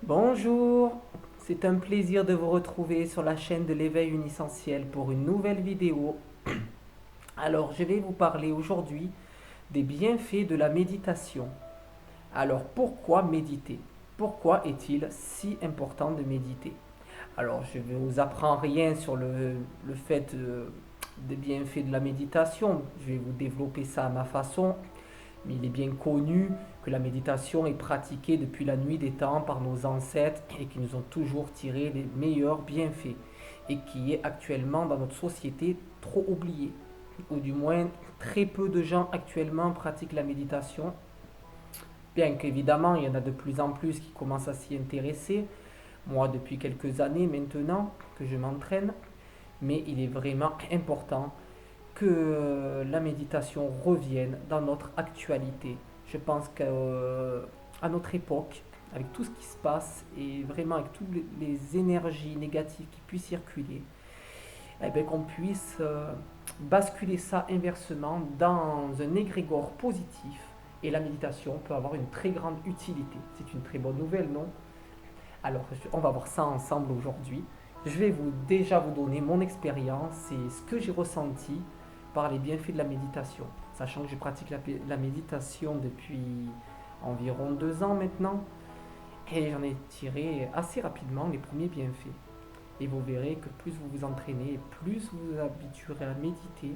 Bonjour, c'est un plaisir de vous retrouver sur la chaîne de l'éveil unisentiel pour une nouvelle vidéo. Alors, je vais vous parler aujourd'hui des bienfaits de la méditation. Alors, pourquoi méditer? Pourquoi est-il si important de méditer? Alors, je ne vous apprends rien sur le fait des bienfaits de la méditation. Je vais vous développer ça à ma façon. Mais il est bien connu que la méditation est pratiquée depuis la nuit des temps par nos ancêtres et qui nous ont toujours tiré les meilleurs bienfaits et qui est actuellement dans notre société trop oubliée. Ou du moins, très peu de gens actuellement pratiquent la méditation. Bien qu'évidemment, il y en a de plus en plus qui commencent à s'y intéresser. Moi, depuis quelques années maintenant que je m'entraîne, mais il est vraiment important que la méditation revienne dans notre actualité. Je pense qu'à notre époque, avec tout ce qui se passe et vraiment avec toutes les énergies négatives qui puissent circuler, eh bien, qu'on puisse basculer ça inversement dans un égrégore positif. Et la méditation peut avoir une très grande utilité. C'est une très bonne nouvelle, non? Alors, on va voir ça ensemble aujourd'hui. Je vais déjà vous donner mon expérience et ce que j'ai ressenti par les bienfaits de la méditation. Sachant que je pratique la méditation depuis environ 2 ans maintenant. Et j'en ai tiré assez rapidement les premiers bienfaits. Et vous verrez que plus vous vous entraînez, plus vous vous habituerez à méditer,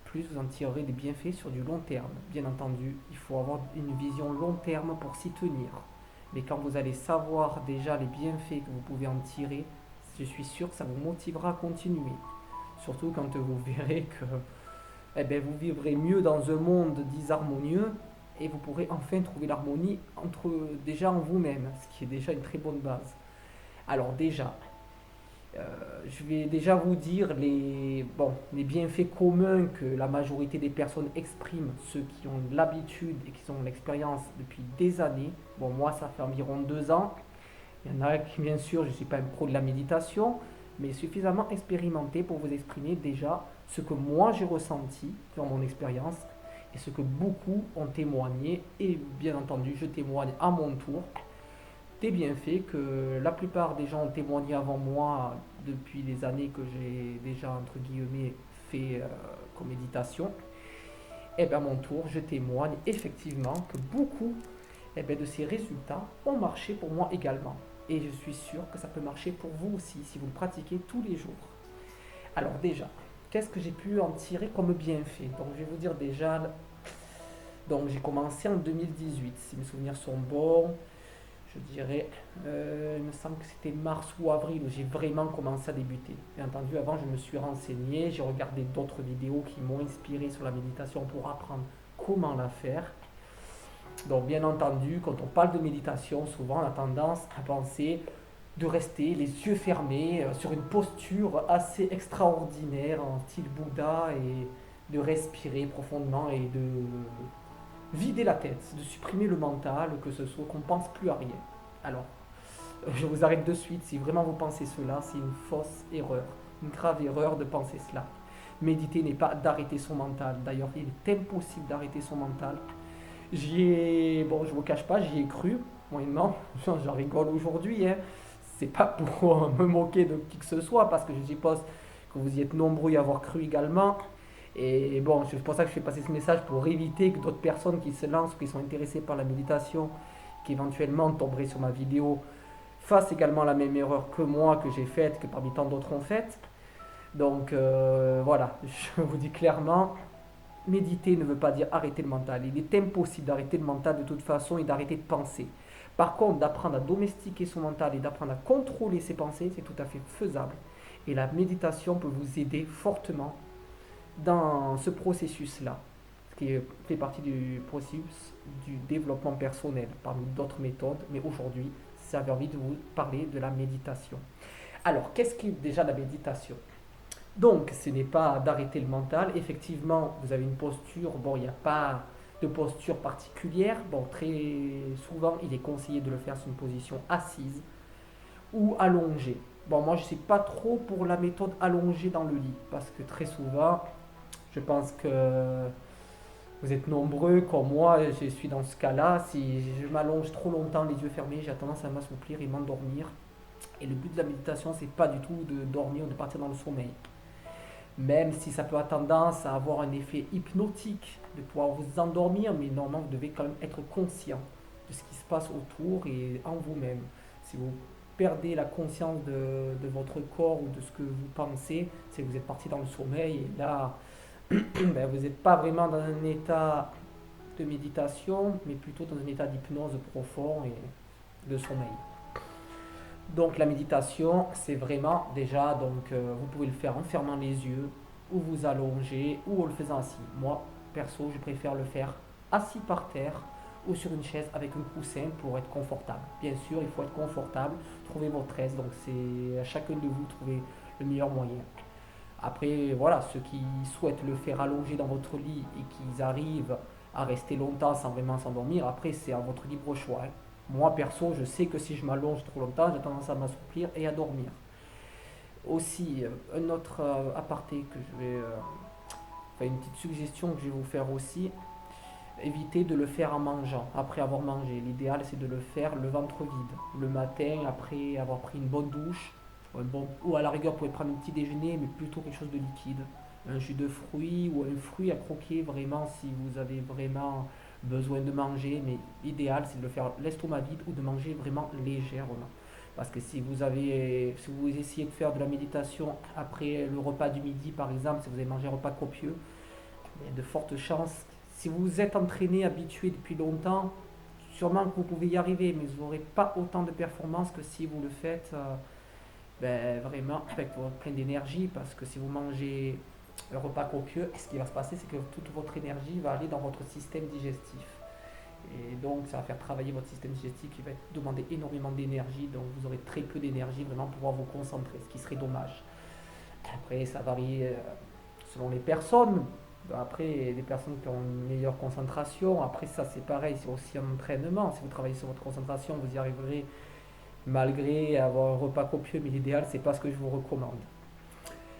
plus vous en tirerez des bienfaits sur du long terme. Bien entendu, il faut avoir une vision long terme pour s'y tenir. Mais quand vous allez savoir déjà les bienfaits que vous pouvez en tirer, je suis sûr que ça vous motivera à continuer. Surtout quand vous verrez que vous vivrez mieux dans un monde disharmonieux et vous pourrez enfin trouver l'harmonie déjà en vous-même, ce qui est déjà une très bonne base. Alors déjà, je vais déjà vous dire les bienfaits communs que la majorité des personnes expriment, ceux qui ont l'habitude et qui ont l'expérience depuis des années. Bon, moi, ça fait environ 2 ans. Il y en a qui, bien sûr, je ne suis pas un pro de la méditation, mais suffisamment expérimenté pour vous exprimer déjà ce que moi j'ai ressenti dans mon expérience et ce que beaucoup ont témoigné. Et bien entendu, je témoigne à mon tour des bienfaits que la plupart des gens ont témoigné avant moi depuis les années que j'ai déjà, entre guillemets, fait comme méditation. Et bien à mon tour, je témoigne effectivement que beaucoup de ces résultats ont marché pour moi également. Et je suis sûr que ça peut marcher pour vous aussi si vous le pratiquez tous les jours. Alors déjà, qu'est-ce que j'ai pu en tirer comme bienfait? Donc je vais vous dire déjà, donc j'ai commencé en 2018, si mes souvenirs sont bons. Je dirais, il me semble que c'était mars ou avril où j'ai vraiment commencé à débuter. Bien entendu, avant, je me suis renseigné, j'ai regardé d'autres vidéos qui m'ont inspiré sur la méditation pour apprendre comment la faire. Donc, bien entendu, quand on parle de méditation, souvent on a tendance à penser de rester les yeux fermés sur une posture assez extraordinaire en style Bouddha et de respirer profondément et de vider la tête, de supprimer le mental, que ce soit qu'on pense plus à rien. Alors, je vous arrête de suite. Si vraiment vous pensez cela, c'est une fausse erreur, une grave erreur de penser cela. Méditer n'est pas d'arrêter son mental. D'ailleurs, il est impossible d'arrêter son mental. Bon, je vous cache pas, j'y ai cru, moyennement. J'en rigole aujourd'hui, hein. C'est pas pour me moquer de qui que ce soit, parce que je suppose que vous y êtes nombreux à avoir cru également. Et bon, c'est pour ça que je fais passer ce message pour éviter que d'autres personnes qui se lancent ou qui sont intéressées par la méditation, qui éventuellement tomberaient sur ma vidéo, fassent également la même erreur que moi, que j'ai faite, que parmi tant d'autres ont faite. Donc voilà, je vous dis clairement, méditer ne veut pas dire arrêter le mental. Il est impossible d'arrêter le mental de toute façon et d'arrêter de penser. Par contre, d'apprendre à domestiquer son mental et d'apprendre à contrôler ses pensées, c'est tout à fait faisable. Et la méditation peut vous aider fortement dans ce processus-là, ce qui fait partie du processus du développement personnel, parmi d'autres méthodes, mais aujourd'hui, j'avais envie de vous parler de la méditation. Alors, qu'est-ce qu'est déjà la méditation? Donc, ce n'est pas d'arrêter le mental. Effectivement, vous avez une posture, bon, il n'y a pas de posture particulière. Bon, très souvent, il est conseillé de le faire sur une position assise ou allongée. Bon, moi, je ne suis pas trop pour la méthode allongée dans le lit, parce que très souvent, je pense que Vous êtes nombreux comme moi, je suis dans ce cas-là. Si je m'allonge trop longtemps les yeux fermés, j'ai tendance à m'assouplir et m'endormir. Et le but de la méditation, c'est pas du tout de dormir ou de partir dans le sommeil. Même si ça peut avoir tendance à avoir un effet hypnotique, de pouvoir vous endormir, mais normalement vous devez quand même être conscient de ce qui se passe autour et en vous-même. Si vous perdez la conscience de votre corps ou de ce que vous pensez, c'est que vous êtes parti dans le sommeil et là, ben, vous n'êtes pas vraiment dans un état de méditation, mais plutôt dans un état d'hypnose profond et de sommeil. Donc la méditation, c'est vraiment déjà, vous pouvez le faire en fermant les yeux, ou vous allongez, ou en le faisant assis. Moi, perso, je préfère le faire assis par terre ou sur une chaise avec un coussin pour être confortable. Bien sûr, il faut être confortable, trouver votre aise, donc c'est à chacun de vous de trouver le meilleur moyen. Après, voilà, ceux qui souhaitent le faire allonger dans votre lit et qu'ils arrivent à rester longtemps sans vraiment s'endormir, après c'est à votre libre choix, hein. Moi, perso, je sais que si je m'allonge trop longtemps, j'ai tendance à m'assouplir et à dormir. Aussi, un autre aparté que je vais... enfin, une petite suggestion que je vais vous faire aussi, évitez de le faire en mangeant, après avoir mangé. L'idéal, c'est de le faire le ventre vide, le matin, après avoir pris une bonne douche, ou à la rigueur, vous pouvez prendre un petit déjeuner, mais plutôt quelque chose de liquide. Un jus de fruits ou un fruit à croquer, vraiment, si vous avez vraiment besoin de manger. Mais l'idéal, c'est de le faire l'estomac vide ou de manger vraiment légèrement. Parce que si vous essayez de faire de la méditation après le repas du midi, par exemple, si vous avez mangé un repas copieux, il y a de fortes chances. Si vous vous êtes entraîné, habitué depuis longtemps, sûrement que vous pouvez y arriver, mais vous n'aurez pas autant de performance que si vous le faites vraiment avec plein d'énergie. Parce que si vous mangez un repas copieux, ce qui va se passer, c'est que toute votre énergie va aller dans votre système digestif. Et donc, ça va faire travailler votre système digestif qui va demander énormément d'énergie. Donc, vous aurez très peu d'énergie vraiment pour pouvoir vous concentrer, ce qui serait dommage. Après, ça varie selon les personnes. Après, les personnes qui ont une meilleure concentration, après ça c'est pareil, c'est aussi un entraînement. Si vous travaillez sur votre concentration, vous y arriverez malgré avoir un repas copieux, mais l'idéal c'est pas ce que je vous recommande.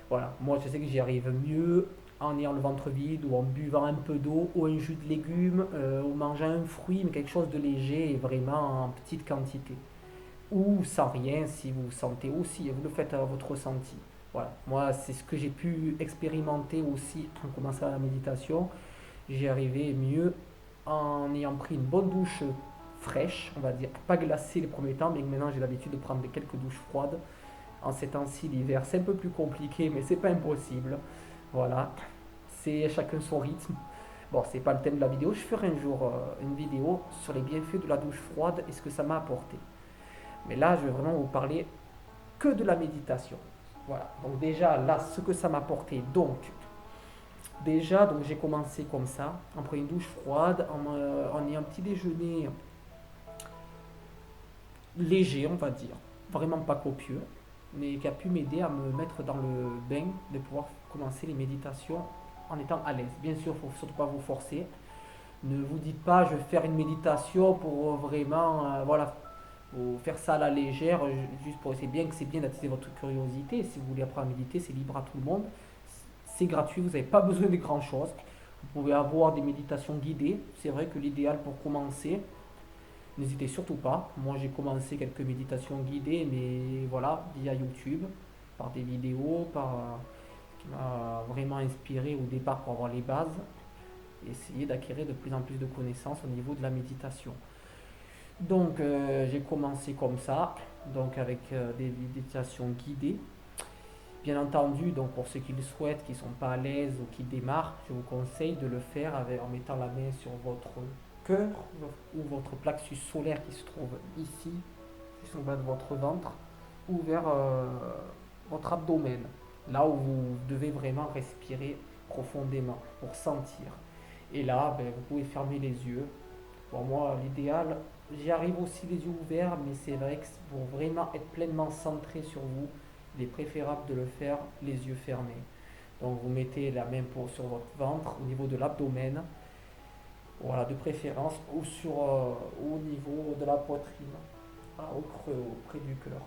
Voilà, moi je sais que j'y arrive mieux en ayant le ventre vide ou en buvant un peu d'eau ou un jus de légumes ou mangeant un fruit, mais quelque chose de léger et vraiment en petite quantité. Ou sans rien si vous sentez aussi, vous le faites à votre ressenti. Voilà, moi c'est ce que j'ai pu expérimenter aussi en commençant la méditation. J'y arrivais mieux en ayant pris une bonne douche fraîche, on va dire, pas glacée les premiers temps, mais maintenant j'ai l'habitude de prendre quelques douches froides. En ces temps-ci, l'hiver, c'est un peu plus compliqué, mais c'est pas impossible. Voilà, c'est chacun son rythme. Bon, c'est pas le thème de la vidéo, je ferai un jour une vidéo sur les bienfaits de la douche froide et ce que ça m'a apporté. Mais là, je vais vraiment vous parler que de la méditation. Voilà, donc déjà là, ce que ça m'a apporté. Donc j'ai commencé comme ça, en prenant une douche froide, en ayant un petit déjeuner léger, on va dire, vraiment pas copieux, mais qui a pu m'aider à me mettre dans le bain, de pouvoir commencer les méditations en étant à l'aise. Bien sûr, il ne faut surtout pas vous forcer. Ne vous dites pas, je vais faire une méditation pour vraiment, voilà, faut faire ça à la légère, juste pour essayer bien que c'est bien d'attiser votre curiosité. Si vous voulez apprendre à méditer, c'est libre à tout le monde. C'est gratuit, vous n'avez pas besoin de grand chose. Vous pouvez avoir des méditations guidées. C'est vrai que l'idéal pour commencer, n'hésitez surtout pas. Moi, j'ai commencé quelques méditations guidées, mais voilà, via YouTube, par des vidéos, qui m'a vraiment inspiré au départ pour avoir les bases. Et essayer d'acquérir de plus en plus de connaissances au niveau de la méditation. Donc, j'ai commencé comme ça, donc avec des méditations guidées. Bien entendu, donc pour ceux qui le souhaitent, qui ne sont pas à l'aise ou qui démarrent, je vous conseille de le faire en mettant la main sur votre cœur ou votre plexus solaire qui se trouve ici, juste en bas de votre ventre, ou vers votre abdomen, là où vous devez vraiment respirer profondément pour sentir. Et là, ben, vous pouvez fermer les yeux. Pour moi, l'idéal, j'y arrive aussi les yeux ouverts, mais c'est vrai que pour vraiment être pleinement centré sur vous, il est préférable de le faire les yeux fermés. Donc vous mettez la main sur votre ventre, au niveau de l'abdomen, voilà, de préférence, ou au niveau de la poitrine, voilà, au creux, près du cœur.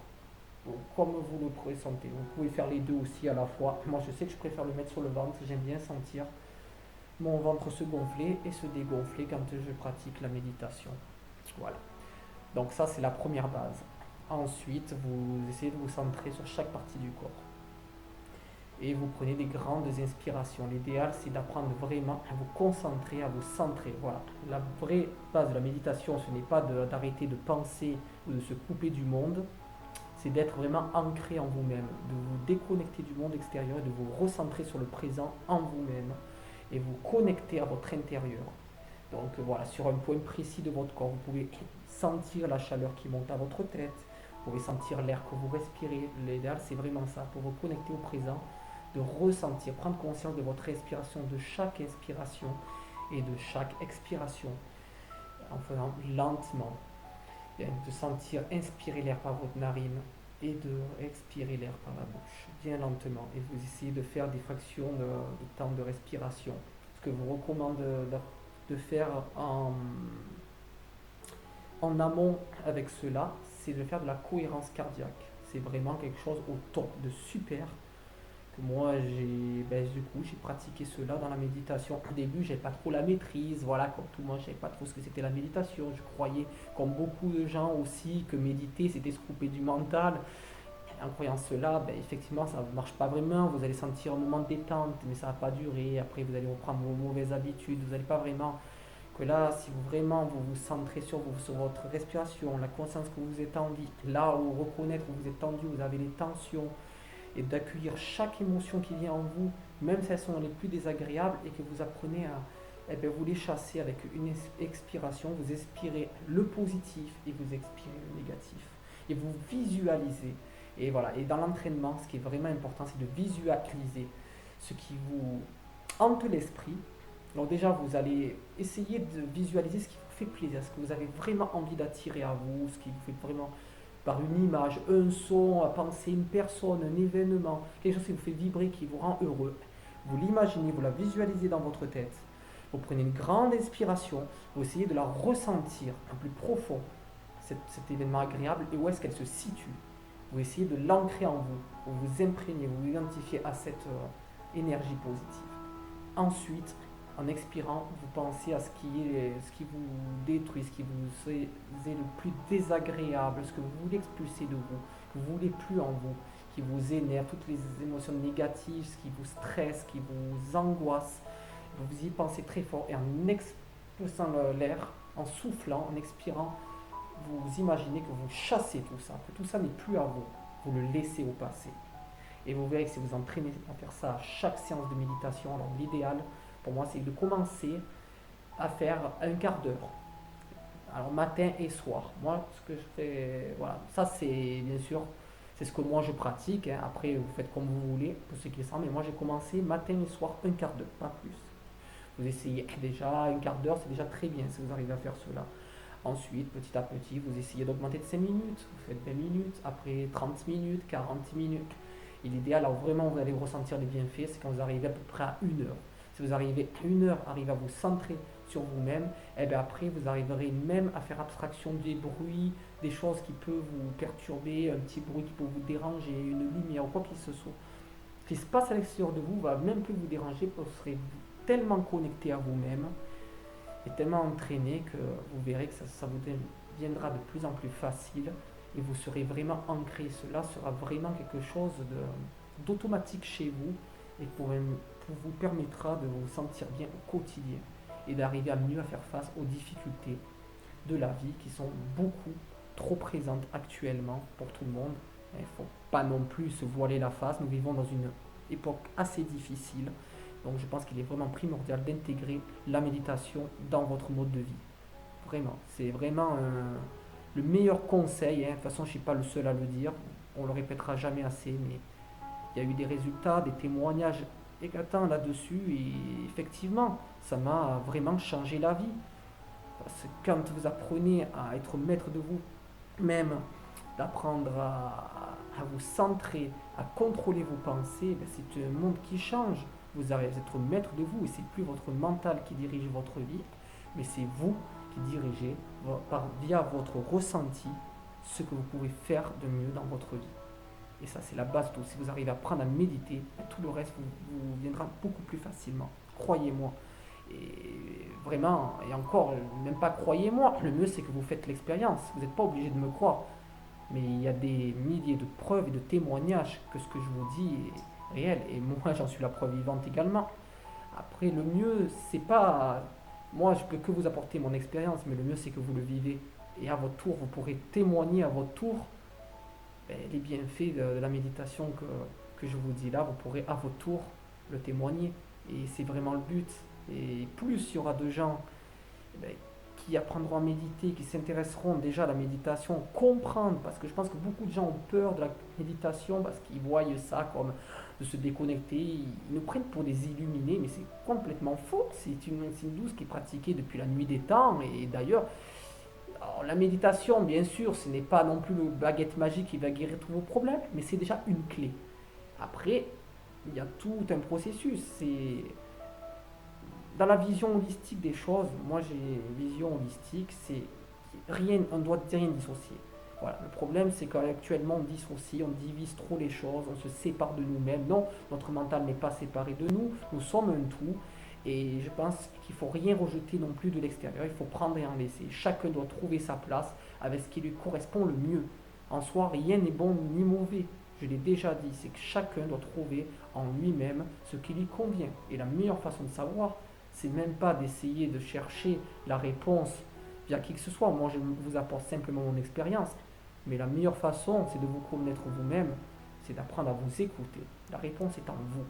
Donc, comme vous le pressentez. Vous pouvez faire les deux aussi à la fois. Moi je sais que je préfère le mettre sur le ventre, j'aime bien sentir. mon ventre se gonfler et se dégonfler quand je pratique la méditation. Voilà. Donc ça, c'est la première base. Ensuite, vous essayez de vous centrer sur chaque partie du corps. Et vous prenez des grandes inspirations. L'idéal, c'est d'apprendre vraiment à vous concentrer, à vous centrer. Voilà. La vraie base de la méditation, ce n'est pas d'arrêter de penser ou de se couper du monde, c'est d'être vraiment ancré en vous-même, de vous déconnecter du monde extérieur et de vous recentrer sur le présent en vous-même et vous connecter à votre intérieur. Donc voilà, sur un point précis de votre corps, vous pouvez sentir la chaleur qui monte à votre tête, vous pouvez sentir l'air que vous respirez. L'idéal, c'est vraiment ça, pour vous connecter au présent, de ressentir, prendre conscience de votre respiration, de chaque inspiration et de chaque expiration, en faisant lentement, de sentir inspirer l'air par votre narine et de expirer l'air par la bouche, bien lentement. Et vous essayez de faire des fractions de temps de respiration. Ce que je vous recommande de faire en amont avec cela, c'est de faire de la cohérence cardiaque. C'est vraiment quelque chose au top, de super. Que moi, j'ai pratiqué cela dans la méditation. Au début, j'avais pas trop la maîtrise. Voilà, comme tout le monde, je savais pas trop ce que c'était la méditation. Je croyais, comme beaucoup de gens aussi, que méditer, c'était se couper du mental. En croyant cela, effectivement, ça ne marche pas vraiment. Vous allez sentir un moment de détente, mais ça ne va pas durer. Après, vous allez reprendre vos mauvaises habitudes. Vous n'allez pas vraiment. Que là, si vous vraiment vous centrez sur votre respiration, la conscience que vous êtes en vie, là où reconnaître que vous êtes tendu, vous avez les tensions, et d'accueillir chaque émotion qui vient en vous, même si elles sont les plus désagréables, et que vous apprenez à vous les chasser avec une expiration. Vous expirez le positif et vous expirez le négatif. Et vous visualisez. Et voilà. Et dans l'entraînement, ce qui est vraiment important, c'est de visualiser ce qui vous hante l'esprit. Donc déjà, vous allez essayer de visualiser ce qui vous fait plaisir, ce que vous avez vraiment envie d'attirer à vous, ce qui vous fait vraiment, par une image, un son, à penser une personne, un événement, quelque chose qui vous fait vibrer, qui vous rend heureux. Vous l'imaginez, vous la visualisez dans votre tête. Vous prenez une grande inspiration, vous essayez de la ressentir un plus profond, cet événement agréable, et où est-ce qu'elle se situe. Vous essayez de l'ancrer en vous, vous vous imprégnez, vous vous identifiez à cette énergie positive. Ensuite, en expirant, vous pensez à ce qui vous détruit, ce qui vous est le plus désagréable, ce que vous voulez expulser de vous, que vous ne voulez plus en vous, qui vous énerve, toutes les émotions négatives, ce qui vous stresse, qui vous angoisse. Vous y pensez très fort et en expulsant l'air, en soufflant, en expirant, vous imaginez que vous chassez tout ça, que tout ça n'est plus à vous, vous le laissez au passé. Et vous verrez que si vous entraînez à faire ça à chaque séance de méditation, alors l'idéal pour moi c'est de commencer à faire un quart d'heure. Alors matin et soir. Moi ce que je fais, voilà, ça c'est bien sûr, c'est ce que moi je pratique. Hein. Après vous faites comme vous voulez pour ceux qui le sentent, mais moi j'ai commencé matin et soir un quart d'heure, pas plus. Vous essayez déjà un quart d'heure, c'est déjà très bien si vous arrivez à faire cela. Ensuite, petit à petit, vous essayez d'augmenter de 5 minutes, vous faites 20 minutes, après 30 minutes, 40 minutes. Et l'idéal, alors vraiment vous allez ressentir les bienfaits, c'est quand vous arrivez à peu près à 1 heure. Si vous arrivez à 1 heure, arrivez à vous centrer sur vous-même, et bien après vous arriverez même à faire abstraction des bruits, des choses qui peuvent vous perturber, un petit bruit qui peut vous déranger, une lumière ou quoi qu'il se soit. Ce qui se passe à l'extérieur de vous va même plus vous déranger, parce que vous serez tellement connecté à vous-même et tellement entraîné que vous verrez que ça vous deviendra de plus en plus facile et vous serez vraiment ancré. Cela sera vraiment quelque chose d'automatique chez vous et pour vous permettra de vous sentir bien au quotidien et d'arriver à mieux à faire face aux difficultés de la vie qui sont beaucoup trop présentes actuellement pour tout le monde. Il ne faut pas non plus se voiler la face, nous vivons dans une époque assez difficile, donc je pense qu'il est vraiment primordial d'intégrer la méditation dans votre mode de vie. Vraiment, c'est vraiment le meilleur conseil. Hein. De toute façon, je ne suis pas le seul à le dire. On le répétera jamais assez, mais il y a eu des résultats, des témoignages éclatants là-dessus. Et effectivement, ça m'a vraiment changé la vie. Parce que quand vous apprenez à être maître de vous-même, d'apprendre à vous centrer, à contrôler vos pensées, c'est un monde qui change. Vous allez être maître de vous et c'est plus votre mental qui dirige votre vie, mais c'est vous qui dirigez via votre ressenti ce que vous pouvez faire de mieux dans votre vie. Et ça, c'est la base de tout. Si vous arrivez à apprendre à méditer, tout le reste vous viendra beaucoup plus facilement. Croyez-moi. Et vraiment, et encore, même pas croyez-moi, le mieux c'est que vous faites l'expérience. Vous n'êtes pas obligé de me croire. Mais il y a des milliers de preuves et de témoignages que ce que je vous dis est réel. Et moi, j'en suis la preuve vivante également. Après, le mieux, c'est pas. Moi, je peux que vous apporter mon expérience, mais le mieux, c'est que vous le vivez. Et à votre tour, vous pourrez témoigner à votre tour les bienfaits de la méditation que je vous dis là. Vous pourrez à votre tour le témoigner. Et c'est vraiment le but. Et plus il y aura de gens ben, qui apprendront à méditer, qui s'intéresseront déjà à la méditation, comprendre, parce que je pense que beaucoup de gens ont peur de la méditation parce qu'ils voient ça comme de se déconnecter, ils nous prennent pour des illuminés, mais c'est complètement faux, c'est une douce qui est pratiquée depuis la nuit des temps, et d'ailleurs, la méditation, bien sûr, ce n'est pas non plus le baguette magique qui va guérir tous vos problèmes, mais c'est déjà une clé. Après, il y a tout un processus, c'est dans la vision holistique des choses, moi j'ai une vision holistique, c'est rien, on doit rien dissocier. Voilà, le problème c'est qu'actuellement on dissocie, on divise trop les choses, on se sépare de nous-mêmes. Non, notre mental n'est pas séparé de nous, nous sommes un tout. Et je pense qu'il ne faut rien rejeter non plus de l'extérieur, il faut prendre et en laisser. Chacun doit trouver sa place avec ce qui lui correspond le mieux. En soi, rien n'est bon ni mauvais. Je l'ai déjà dit, c'est que chacun doit trouver en lui-même ce qui lui convient. Et la meilleure façon de savoir, c'est même pas d'essayer de chercher la réponse via qui que ce soit. Moi, je vous apporte simplement mon expérience. Mais la meilleure façon, c'est de vous connaître vous-même, c'est d'apprendre à vous écouter. La réponse est en vous.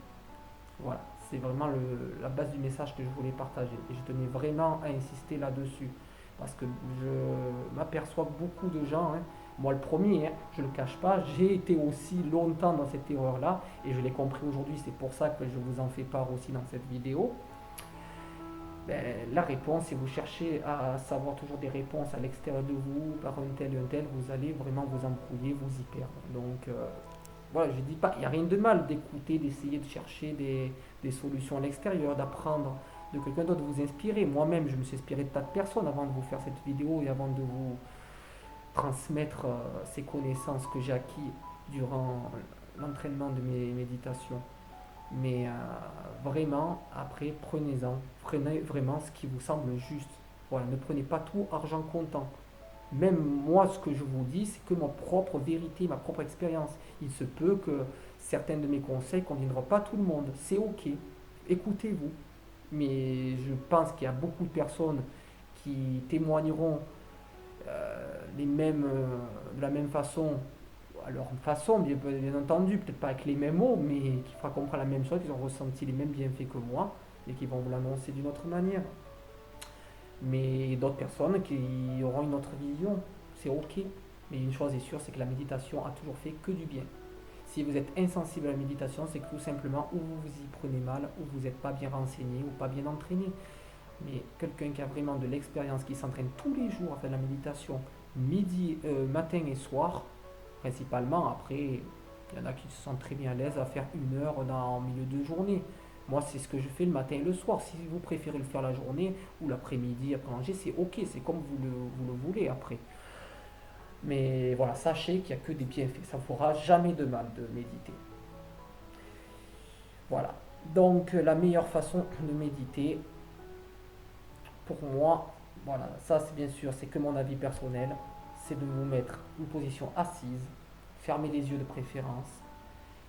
Voilà, c'est vraiment la base du message que je voulais partager. Et je tenais vraiment à insister là-dessus. Parce que je m'aperçois que beaucoup de gens, moi le premier, je ne le cache pas, j'ai été aussi longtemps dans cette erreur-là. Et je l'ai compris aujourd'hui, c'est pour ça que je vous en fais part aussi dans cette vidéo. La réponse, si vous cherchez à savoir toujours des réponses à l'extérieur de vous, par un tel et un tel, vous allez vraiment vous embrouiller, vous y perdre. Donc voilà, je ne dis pas, il n'y a rien de mal d'écouter, d'essayer de chercher des solutions à l'extérieur, d'apprendre de quelqu'un d'autre, de vous inspirer. Moi-même, je me suis inspiré de tas de personnes avant de vous faire cette vidéo et avant de vous transmettre ces connaissances que j'ai acquis durant l'entraînement de mes méditations. Mais vraiment, après, prenez-en. Prenez vraiment ce qui vous semble juste. Voilà, ne prenez pas tout argent comptant. Même moi, ce que je vous dis, c'est que ma propre vérité, ma propre expérience. Il se peut que certains de mes conseils ne conviendront pas à tout le monde. C'est ok. Écoutez-vous. Mais je pense qu'il y a beaucoup de personnes qui témoigneront de la même façon, à leur façon, bien entendu, peut-être pas avec les mêmes mots, mais qui fera comprendre la même chose, qu'ils ont ressenti les mêmes bienfaits que moi et qui vont vous l'annoncer d'une autre manière. Mais d'autres personnes qui auront une autre vision, c'est ok. Mais une chose est sûre, c'est que la méditation a toujours fait que du bien. Si vous êtes insensible à la méditation, c'est que tout simplement ou vous y prenez mal, ou vous n'êtes pas bien renseigné, ou pas bien entraîné. Mais quelqu'un qui a vraiment de l'expérience, qui s'entraîne tous les jours à faire de la méditation, matin et soir, principalement. Après, il y en a qui se sentent très bien à l'aise à faire 1 heure en milieu de journée. Moi, c'est ce que je fais le matin et le soir. Si vous préférez le faire la journée ou l'après-midi, après manger, c'est ok, c'est comme vous le voulez après. Mais voilà, sachez qu'il n'y a que des bienfaits. Ça ne fera jamais de mal de méditer. Voilà. Donc, la meilleure façon de méditer, pour moi, voilà, ça c'est bien sûr, c'est que mon avis personnel, c'est de vous mettre une position assise, fermer les yeux de préférence,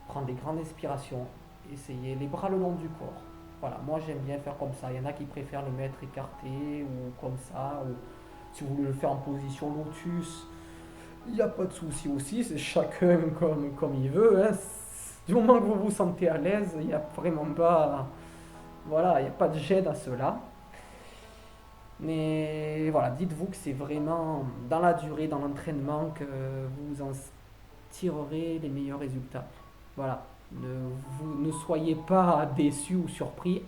prendre des grandes inspirations, essayer les bras le long du corps. Voilà, moi j'aime bien faire comme ça. Il y en a qui préfèrent le mettre écarté ou comme ça, ou si vous voulez le faire en position lotus, il n'y a pas de souci aussi, c'est chacun comme il veut. Du moment que vous vous sentez à l'aise, il n'y a vraiment pas, voilà, il n'y a pas de gêne à cela. Mais voilà, dites-vous que c'est vraiment dans la durée, dans l'entraînement, que vous en tirerez les meilleurs résultats. Voilà, ne soyez pas déçus ou surpris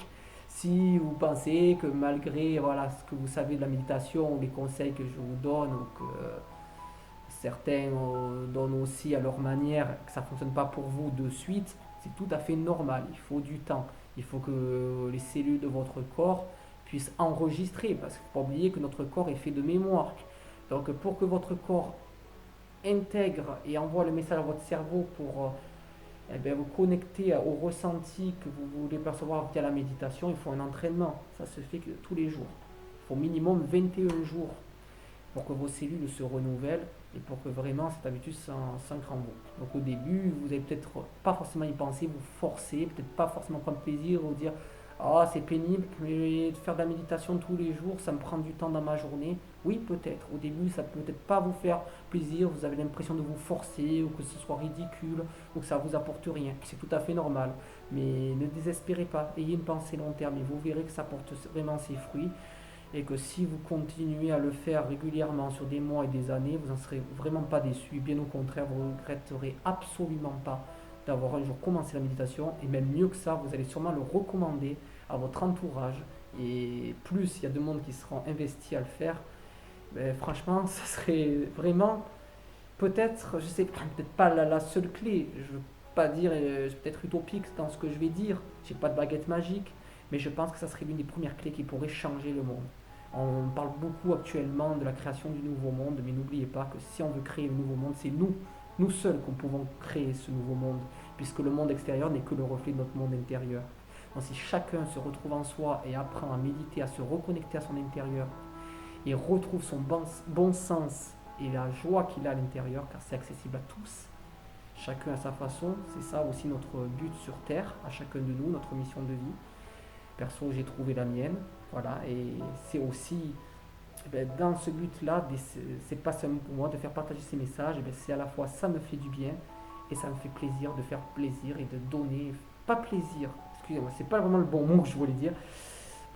si vous pensez que malgré voilà, ce que vous savez de la méditation ou les conseils que je vous donne ou que certains donnent aussi à leur manière, que ça ne fonctionne pas pour vous de suite, c'est tout à fait normal. Il faut du temps. Il faut que les cellules de votre corps puissent enregistrer, parce qu'il ne faut pas oublier que notre corps est fait de mémoire. Donc pour que votre corps intègre et envoie le message à votre cerveau pour eh bien, vous connectez au ressenti que vous voulez percevoir via la méditation. Il faut un entraînement. Ça se fait que tous les jours. Il faut minimum 21 jours pour que vos cellules se renouvellent et pour que vraiment cette habitude s'encrampe. Donc au début, vous allez peut-être pas forcément y penser, vous forcer, peut-être pas forcément prendre plaisir ou dire ah c'est pénible, mais faire de la méditation tous les jours, ça me prend du temps dans ma journée. Oui, peut-être. Au début, ça peut peut-être pas vous faire plaisir, vous avez l'impression de vous forcer ou que ce soit ridicule ou que ça vous apporte rien. C'est tout à fait normal. Mais ne désespérez pas, ayez une pensée long terme et vous verrez que ça porte vraiment ses fruits et que si vous continuez à le faire régulièrement sur des mois et des années, vous n'en serez vraiment pas déçu. Bien au contraire, vous ne regretterez absolument pas d'avoir un jour commencé la méditation. Et même mieux que ça, vous allez sûrement le recommander à votre entourage. Et plus il y a de monde qui seront investis à le faire, ben, franchement, ça serait vraiment peut-être, je sais peut-être pas la seule clé. Je ne veux pas dire, c'est peut-être utopique dans ce que je vais dire. J'ai pas de baguette magique, mais je pense que ça serait l'une des premières clés qui pourrait changer le monde. On parle beaucoup actuellement de la création du nouveau monde, mais n'oubliez pas que si on veut créer le nouveau monde, c'est nous seuls, qu'on pouvons créer ce nouveau monde, puisque le monde extérieur n'est que le reflet de notre monde intérieur. Donc si chacun se retrouve en soi et apprend à méditer, à se reconnecter à son intérieur, et retrouve son bon sens et la joie qu'il a à l'intérieur, car c'est accessible à tous, chacun à sa façon, c'est ça aussi notre but sur Terre, à chacun de nous, notre mission de vie. Perso, j'ai trouvé la mienne, voilà, et c'est aussi dans ce but-là, c'est pas seulement pour moi de faire partager ces messages, c'est à la fois ça me fait du bien et ça me fait plaisir de faire plaisir et de donner, pas plaisir, excusez-moi, c'est pas vraiment le bon mot que je voulais dire.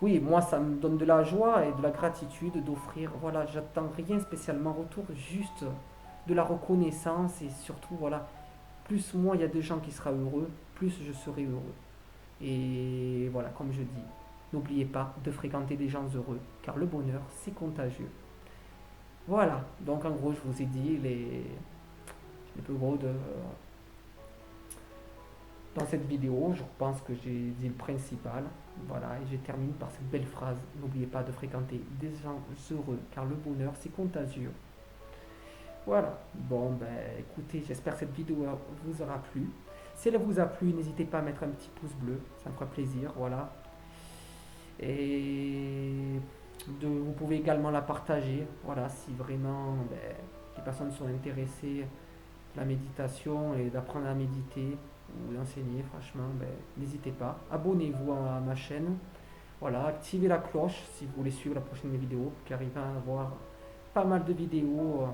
Oui, moi ça me donne de la joie et de la gratitude d'offrir, voilà, j'attends rien spécialement en retour, juste de la reconnaissance et surtout, voilà, plus moi il y a de gens qui seront heureux, plus je serai heureux. Et voilà, comme je dis, n'oubliez pas de fréquenter des gens heureux, car le bonheur, c'est contagieux. Voilà, donc en gros, je vous ai dit les plus gros de... Dans cette vidéo, je pense que j'ai dit le principal. Voilà, et je termine par cette belle phrase. N'oubliez pas de fréquenter des gens heureux, car le bonheur, c'est contagieux. Voilà, bon, ben écoutez, j'espère que cette vidéo vous aura plu. Si elle vous a plu, n'hésitez pas à mettre un petit pouce bleu, ça me fera plaisir, voilà. Et vous pouvez également la partager, voilà, si vraiment les personnes sont intéressées à la méditation et d'apprendre à méditer ou d'enseigner, franchement, n'hésitez pas. Abonnez-vous à ma chaîne, voilà, activez la cloche si vous voulez suivre la prochaine vidéo, car il va y avoir pas mal de vidéos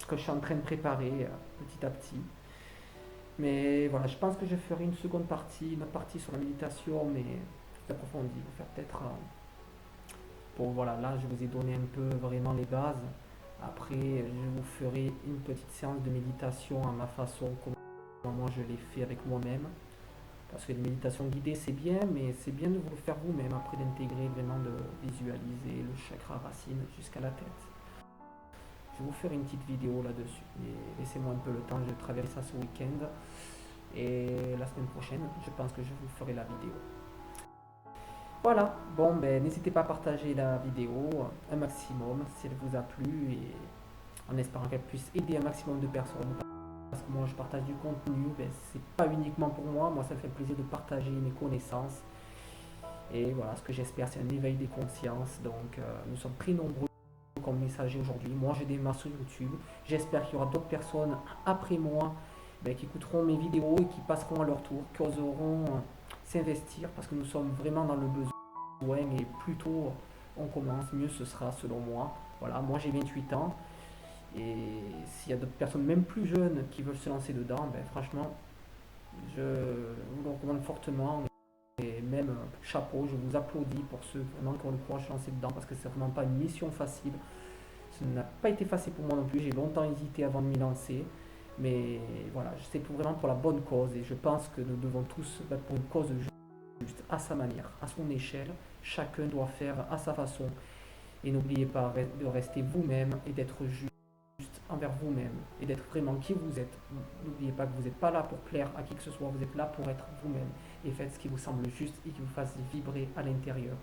que je suis en train de préparer petit à petit. Mais voilà, je pense que je ferai une seconde partie, une partie sur la méditation, mais plus approfondie, pour faire peut-être bon voilà, là je vous ai donné un peu vraiment les bases. Après, je vous ferai une petite séance de méditation à ma façon, comment moi je l'ai fait avec moi-même. Parce que les méditations guidées c'est bien, mais c'est bien de vous le faire vous-même, après d'intégrer vraiment, de visualiser le chakra racine jusqu'à la tête. Je vais vous faire une petite vidéo là-dessus. Laissez-moi un peu le temps, je vais traverser ça ce week-end. Et la semaine prochaine, je pense que je vous ferai la vidéo. Voilà, bon n'hésitez pas à partager la vidéo un maximum si elle vous a plu et en espérant qu'elle puisse aider un maximum de personnes. Parce que moi je partage du contenu, c'est pas uniquement pour moi ça me fait plaisir de partager mes connaissances. Et voilà, ce que j'espère c'est un éveil des consciences. Donc nous sommes très nombreux comme messager aujourd'hui. Moi j'ai démarré sur YouTube. J'espère qu'il y aura d'autres personnes après moi qui écouteront mes vidéos et qui passeront à leur tour, qui oseront s'investir parce que nous sommes vraiment dans le besoin et plus tôt on commence, mieux ce sera selon moi. Voilà, moi j'ai 28 ans et s'il y a d'autres personnes même plus jeunes qui veulent se lancer dedans, franchement, je vous le recommande fortement et même chapeau, je vous applaudis pour ceux vraiment qui ont le courage de se lancer dedans parce que c'est vraiment pas une mission facile. Ça n'a pas été facile pour moi non plus, j'ai longtemps hésité avant de m'y lancer. Mais voilà, c'est vraiment pour la bonne cause et je pense que nous devons tous se battre pour une cause juste, à sa manière, à son échelle. Chacun doit faire à sa façon. Et n'oubliez pas de rester vous-même et d'être juste envers vous-même et d'être vraiment qui vous êtes. N'oubliez pas que vous n'êtes pas là pour plaire à qui que ce soit, vous êtes là pour être vous-même et faites ce qui vous semble juste et qui vous fasse vibrer à l'intérieur.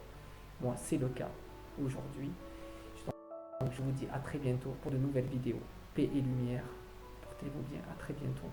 Moi, c'est le cas aujourd'hui. Donc je vous dis à très bientôt pour de nouvelles vidéos. Paix et lumière. Portez-vous bien, à très bientôt.